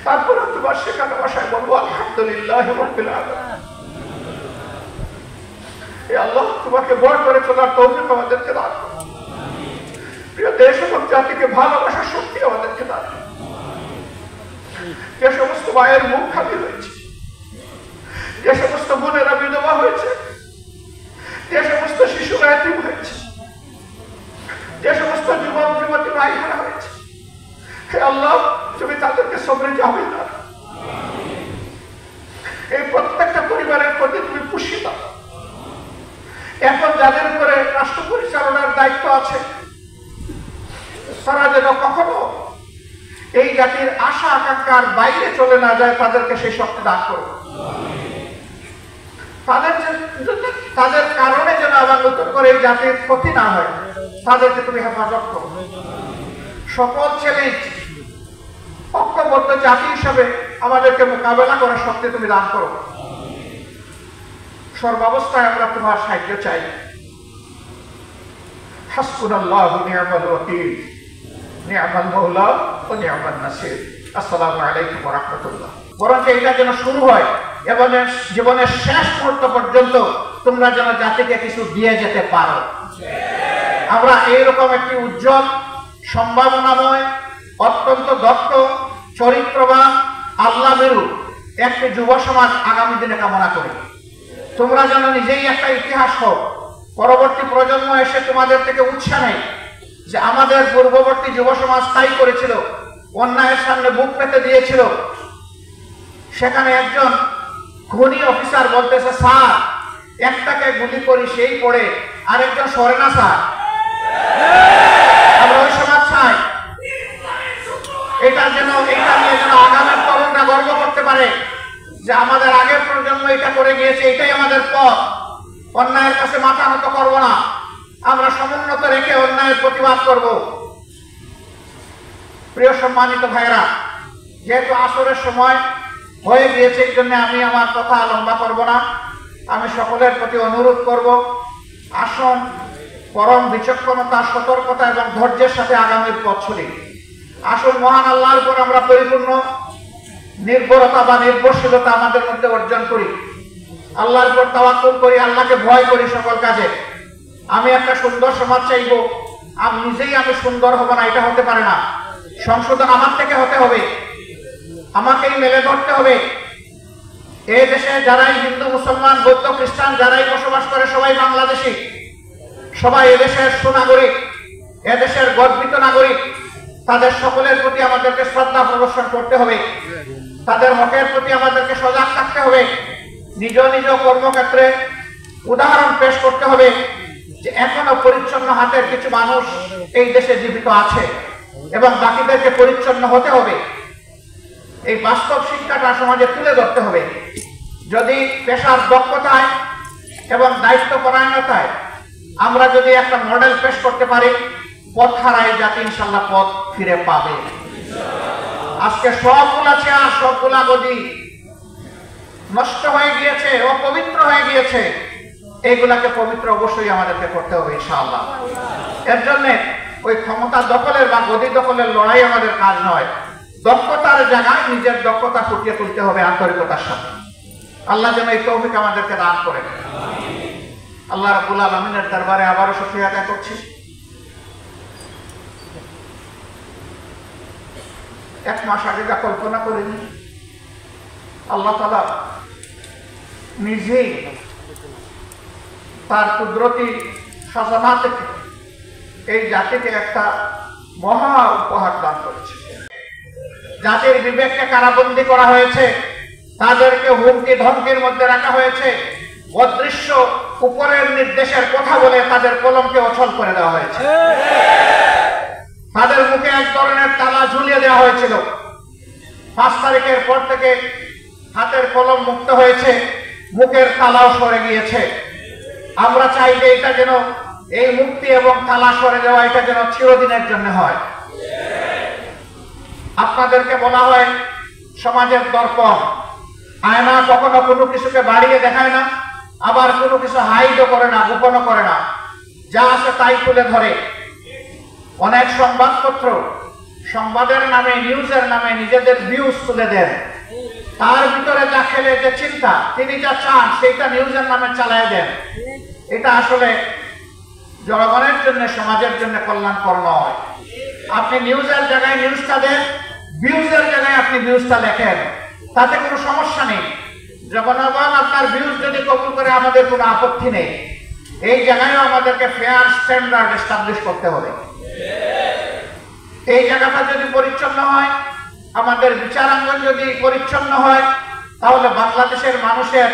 তারপরে তোমার শেখানো ভাষায় বলবো আলহামদুলিল্লাহ রাব্বিল আলামিন। হে আল্লাহ, তোমাকে ভয় করে চলার তৌফিক আমাদেরকে দান করো। প্রিয় দেশ এবং জাতিকে ভালোবাসার শক্তি আমাদেরকে দান করো। যে সমস্ত মায়ের মুখ খালি হয়েছে, যে সমস্ত বোনেরা বিধবা হয়েছে, যে সমস্ত শিশুরা এতিম হয়েছে, যে সমস্ত যুবক যুবতী ভাইরা হয়েছে, হে আল্লাহ, তুমি তাদেরকে সবরে যাবে না। এই প্রত্যেকটা পরিবারের প্রতি তুমি খুশি দাও। এখন যাদের উপরে রাষ্ট্র পরিচালনার দায়িত্ব আছে, তারা যেন কখনো এই জাতির আশা আকাঙ্ক্ষার বাইরে চলে না যায়, তাদেরকে সেই শক্তি দান করো। তাদের কারণে যেন আবার নতুন করে এই জাতির ক্ষতি না হয়, তাদেরকে তুমি হেফাজত করো। সকল চ্যালেঞ্জ ঐক্যবদ্ধ জাতি হিসাবে আমাদেরকে মোকাবেলা করার শক্তি তুমি দান করো। সর্বাবস্থায় আমরা তোমার সাহায্য চাই। হাসবুনাল্লাহু নি'মাল ওয়াকিল, নি'মাল মাওলা ওয়া নি'মান নাসির। আসসালামু আলাইকুম ওয়া রাহমাতুল্লাহ। বরং এটা যেন শুরু হয় এবং জীবনের শেষ মুহূর্ত পর্যন্ত তোমরা যেন জাতিকে কিছু দিয়ে যেতে পারো। আমরা এইরকম একটি উজ্জ্বল, সম্ভাবনাময়, অত্যন্ত দক্ষ, চরিত্রবান, আল্লাহভীরু একটি যুব সমাজ আগামী দিনে কামনা করি। তোমরা যেন নিজেই একটা ইতিহাস হোক, পরবর্তী প্রজন্ম এসে তোমাদের থেকে উৎসাহ নেই যে আমাদের পূর্ববর্তী যুব সমাজ তাই করেছিল, অন্যায়ের সামনে বুক পেতে দিয়েছিল। সেখানে একজন খুনি অফিসার বলতেছে, স্যার একটাকে গুলি করি সেই পড়ে, আরেকজন সরে না স্যার। আমরা ওই সমাজ চাই। এটা নিয়ে যেন আগামীর তরুণরা গর্ব করতে পারে যে আমাদের আগের প্রজন্ম এটা করে গিয়েছে, এটাই আমাদের পথ। অন্যায়ের কাছে মাথা নত করব না, আমরা সমুন্নত রেখে অন্যায়ের প্রতিবাদ করব। প্রিয় সম্মানিত ভাইরা, যেহেতু আসরের সময় হয়ে গিয়েছে, এই জন্য আমি আমার কথা লম্বা করব না। আমি সকলের প্রতি অনুরোধ করব, আসুন পরম বিচক্ষণতা, সতর্কতা এবং ধৈর্যের সাথে আগামীর পথ চলি। আসুন মহান আল্লাহর উপর আমরা পরিপূর্ণ নির্ভরতা বা নির্ভরশীলতা আমাদের মধ্যে অর্জন করি। আল্লাহর উপর তাওয়াক্কুল করি, আল্লাহকে ভয় করি সকল কাজে। আমি একটা সুন্দর সমাজ চাইব, আমি নিজেই সুন্দর হব না, এটা হতে পারে না। সংশোধন আমার থেকে হতে হবে, আমাকেই মেলে ধরতে হবে। এই দেশে যারাই হিন্দু, মুসলমান, বৌদ্ধ, খ্রিস্টান যারাই বসবাস করে সবাই বাংলাদেশী, সবাই এদেশের সুনাগরিক, এদেশের গর্বিত নাগরিক। তাদের সকলের প্রতি আমাদেরকে শ্রদ্ধা প্রদর্শন করতে হবে, তাদের হকের প্রতি আমাদেরকে সজাগ থাকতে হবে। নিজ নিজ কর্মক্ষেত্রে উদাহরণ পেশ করতে হবে যে এখনো পরিচ্ছন্ন হাতের কিছু মানুষ এই দেশে জীবিত আছে এবং বাকিদেরকে পরিচ্ছন্ন হতে হবে। এই বাস্তব শিক্ষাটা সমাজে তুলে ধরতে হবে। যদি পেশার দক্ষতায় এবং দায়িত্ব পরায়ণতায় আমরা যদি একটা মডেল পেশ করতে পারি, পথ হারায় জাতি ইনশাল্লাহ পথ ফিরে পাবে। আজকে সবগুলা চেয়ার, সবগুলা গদি নষ্ট হয়ে গিয়েছে, অপবিত্র হয়ে গিয়েছে। এইগুলাকে পবিত্র অবশ্যই আমাদেরকে করতে হবে ইনশাআল্লাহ। এর জন্য ওই ক্ষমতা দখলের বা গদি দখলের লড়াই আমাদের কাজ নয়। দক্ষতার জায়গায় নিজের দক্ষতা ফুটিয়ে তুলতে হবে আন্তরিকতার সাথে। আল্লাহ যেন এই তৌফিক আমাদেরকে দান করেন। আল্লাহ রাব্বুল আলামিনের দরবারে আবারও শুকরিয়া আদায় করছি। এক মাস আগে যা কল্পনা করিনি, আল্লাহ তাআলা নিজেই তার কুদরতি খাজানা থেকে এই জাতিকে একটা মহা উপহার দান করেছে। জাতির বিবেককে কারাবন্দী করা হয়েছে, তাদেরকে হুমকি ধমকির মধ্যে রাখা হয়েছে, অদৃশ্য উপরের নির্দেশের কথা বলে তাদের কলমকে অচল করে দেওয়া হয়েছে। তাদের মুখে এক ধরনের তালা ঝুলিয়ে দেওয়া হয়েছিল। 5 তারিখের পর থেকে হাতের কলম মুক্ত হয়েছে, মুখের তালাও সরে গিয়েছে। আমরা চাই যে এটা যেন, এই মুক্তি এবং তালা সরে দেওয়া এটা যেন চিরদিনের জন্য হয়। আপনাদেরকে বলা হয় সমাজের দর্পণ, আয়না কখনো কোনো কিছুকে বাড়িয়ে দেখায় না, আবার কোনো কিছু হাইডও করে না, গোপনও করে না, যা আছে তাই তুলে ধরে। অনেক সংবাদপত্র সংবাদের নামে, নিউজের নামে নিজেদের ভিউজ তুলে দেন। তার ভিতরে যা খেলে যে চিন্তা, তিনি যা চান সেইটা নিউজের নামে চালায় দেন। এটা আসলে জনগণের জন্য, সমাজের জন্য কল্যাণকর নয়। আপনি নিউজের জায়গায় নিউজটা দেন, ভিউজের জায়গায় আপনি ভিউজটা লেখেন, তাতে কোনো সমস্যা নেই। জনগণ আপনার ভিউজ যদি কবুল করে আমাদের কোনো আপত্তি নেই। এই জায়গায়ও আমাদেরকে ফেয়ার স্ট্যান্ডার্ড এস্টাবলিশ করতে হবে। এই জায়গাটা যদি পরিচ্ছন্ন হয়, আমাদের বিচারাঙ্গন যদি পরিচ্ছন্ন হয়, তাহলে বাংলাদেশের মানুষের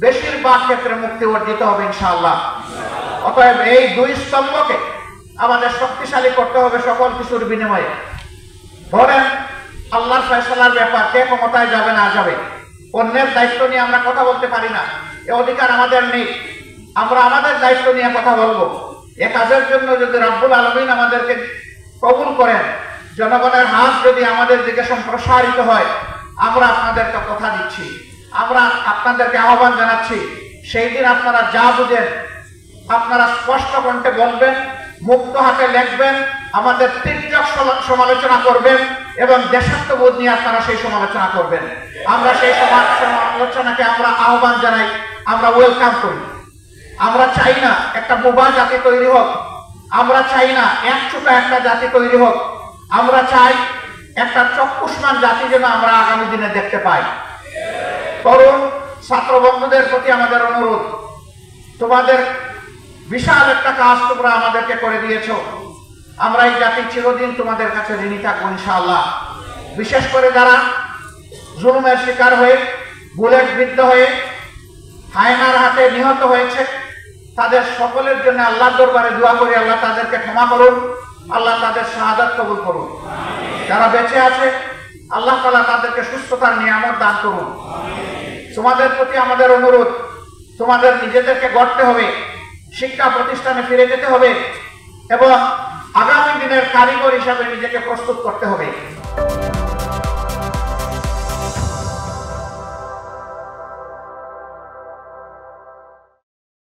বেশিরভাগ ক্ষেত্রে মুক্তি অর্জিত হবে ইনশাআল্লাহ। অতএব এই দুই স্তম্ভকে আমাদের শক্তিশালী করতে হবে সকল কিছুর বিনিময়ে। ধরেন আল্লাহর ফয়সালার ব্যাপার, কে ক্ষমতায় যাবে না যাবে, অন্যের দায়িত্ব নিয়ে আমরা কথা বলতে পারি না, এ অধিকার আমাদের নেই। আমরা আমাদের দায়িত্ব নিয়ে কথা বলবো। এ কাজের জন্য যদি রব্বুল আলামিন আমাদেরকে কবুল করেন, জনগণের হাত যদি আমাদের দিকে সম্প্রসারিত হয়, আমরা আপনাদেরকে কথা দিচ্ছি, আমরা আপনাদেরকে আহ্বান জানাচ্ছি, সেই দিন আপনারা যা বুঝেন আপনারা স্পষ্ট কণ্ঠে বলবেন, মুক্ত হাতে লিখবেন, আমাদের তীর্যক সমালোচনা করবেন এবং দেশাত্মবোধ নিয়ে আপনারা সেই সমালোচনা করবেন। আমরা সেই সমালোচনাকে আমরা আহ্বান জানাই, আমরা ওয়েলকাম করি। আমরা চাই না একটা বোবা জাতি তৈরি হোক, আমরা চাই না একচোখা একটা জাতি তৈরি হোক, আমরা চাই একটা চক্ষুষ্মান জাতি যেন আমরা আগামী দিনে দেখতে পাই। তরুণ ছাত্র বন্ধুদের প্রতি আমাদের অনুরোধ, তোমাদের বিশাল একটা কাজ তোমরা আমাদেরকে করে দিয়েছো। আমরা এই জাতি চিরদিন তোমাদের কাছে ঋণী থাকবো ইনশাআল্লাহ। বিশেষ করে যারা জুলুমের শিকার হয়ে, বুলেট বিদ্ধ হয়ে, হায়নার হাতে নিহত হয়েছে, তাদের সকলের জন্য আল্লাহর দরবারে দোয়া করি, আল্লাহ তাদেরকে ক্ষমা করুন, আল্লাহ তাদের শাহাদাত কবুল করুন। যারা বেঁচে আছে, আল্লাহ তাআলা তাদেরকে সুস্থতার নিয়ামত দান করুন। তোমাদের প্রতি আমাদের অনুরোধ, তোমাদের নিজেদেরকে গড়তে হবে, শিক্ষা প্রতিষ্ঠানে ফিরে যেতে হবে এবং আগামী দিনের কারিগর হিসাবে নিজেকে প্রস্তুত করতে হবে।